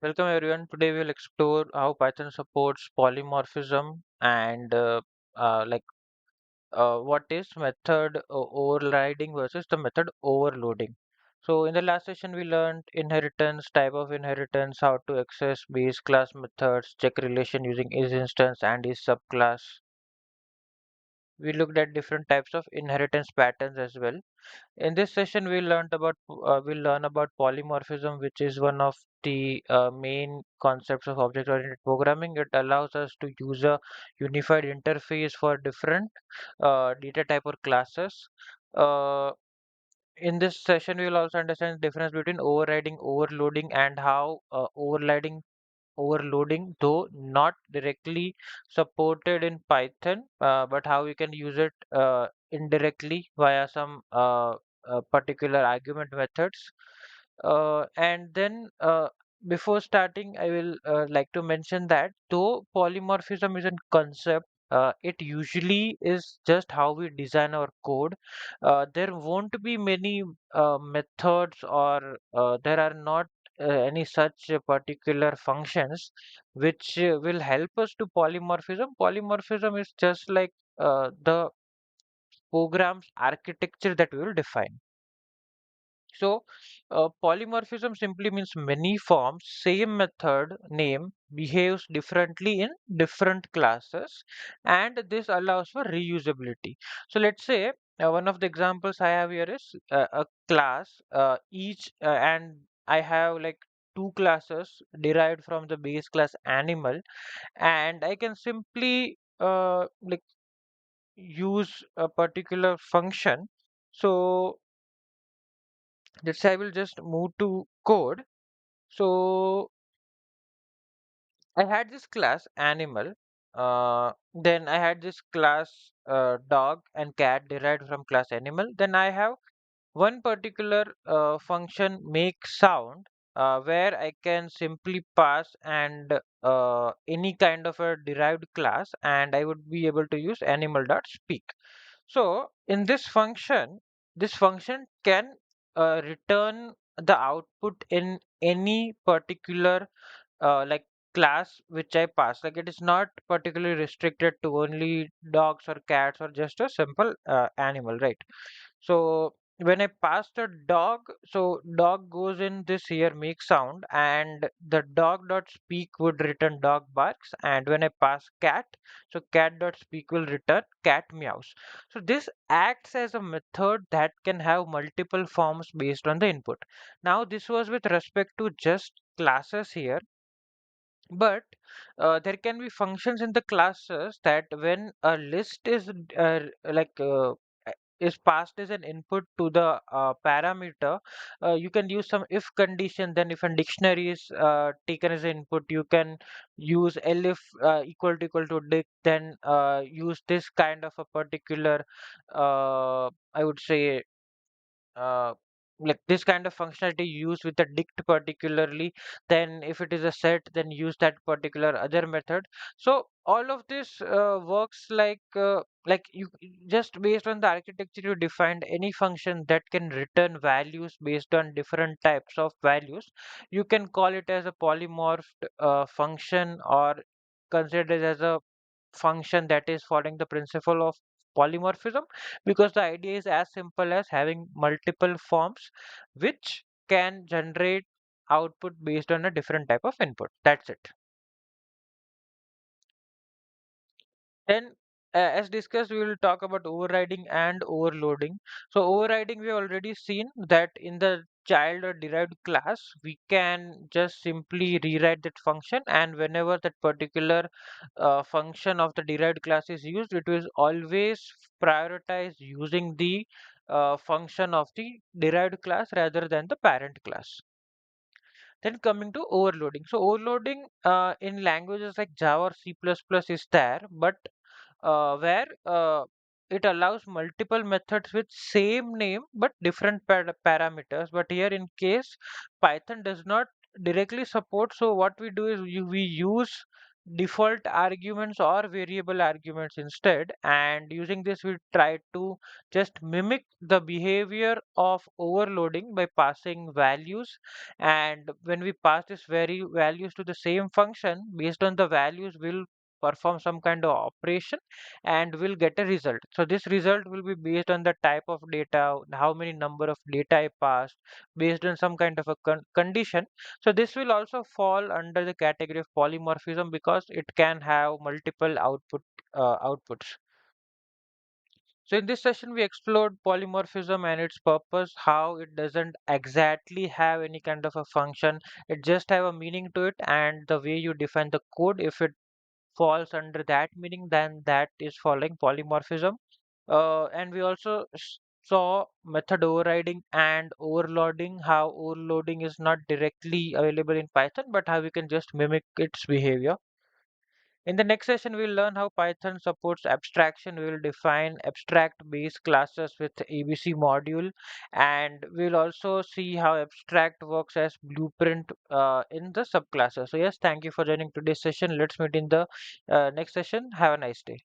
Welcome everyone. Today we'll explore how Python supports polymorphism and what is method overriding versus the method overloading. So in the last session we learned inheritance, type of inheritance, how to access base class methods, check relation using is instance and is subclass. We looked at different types of inheritance patterns as well. In this session, we'll learn about polymorphism, which is one of the main concepts of object-oriented programming. It allows us to use a unified interface for different data type or classes. Uh, in this session, we will also understand the difference between overriding, overloading, and how overloading, though not directly supported in Python, but how we can use it indirectly via some particular argument methods. And then before starting, I will like to mention that though polymorphism is a concept, it usually is just how we design our code. There won't be many methods or there are not any such particular functions which will help us to polymorphism. Polymorphism is just like the program's architecture that we will define. So, polymorphism simply means many forms, same method name behaves differently in different classes, and this allows for reusability. So, let's say one of the examples I have here is a class, and I have like two classes derived from the base class animal, and I can simply use a particular function. So, let's say I will just move to code. So I had this class animal, then I had this class dog and cat derived from class animal. Then I have one particular function make sound where I can simply pass and any kind of a derived class, and I would be able to use animal.speak. So in this function can return the output in any particular like class which I pass. Like it is not particularly restricted to only dogs or cats or just a simple animal, right? So when I pass the dog, so dog goes in this here make sound, and the dog dot speak would return dog barks. And when I pass cat, so cat dot speak will return cat meows. So this acts as a method that can have multiple forms based on the input. Now this was with respect to just classes here, but there can be functions in the classes that when a list is is passed as an input to the parameter, you can use some if condition. Then if a dictionary is taken as an input, you can use elif equal to dict, then use this kind of a particular I would say uh, like this kind of functionality used with the dict particularly. Then if it is a set, then use that particular other method. So all of this works like you just based on the architecture you defined any function that can return values based on different types of values. You can call it as a polymorphed function, or consider it as a function that is following the principle of polymorphism, because the idea is as simple as having multiple forms which can generate output based on a different type of input. That's it. Then, as discussed, we will talk about overriding and overloading. So, overriding, we have already seen that in the child or derived class, we can just simply rewrite that function, and whenever that particular function of the derived class is used, it will always prioritize using the function of the derived class rather than the parent class. Then coming to overloading. So overloading in languages like Java or C++ is there, but where it allows multiple methods with same name but different parameters. But here in case Python does not directly support, so what we do is we use default arguments or variable arguments instead, and using this we try to just mimic the behavior of overloading by passing values. And when we pass this very values to the same function, based on the values we'll perform some kind of operation and we'll get a result. So this result will be based on the type of data, how many number of data I passed, based on some kind of a condition. So this will also fall under the category of polymorphism because it can have multiple outputs. So in this session, we explored polymorphism and its purpose, how it doesn't exactly have any kind of a function. It just have a meaning to it, and the way you define the code, if it falls under that meaning, then that is following polymorphism. And we also saw method overriding and overloading, how overloading is not directly available in Python, but how we can just mimic its behavior. In the next session, we'll learn how Python supports abstraction. We will define abstract base classes with ABC module, and we'll also see how abstract works as blueprint in the subclasses. So yes, thank you for joining today's session. Let's meet in the next session. Have a nice day.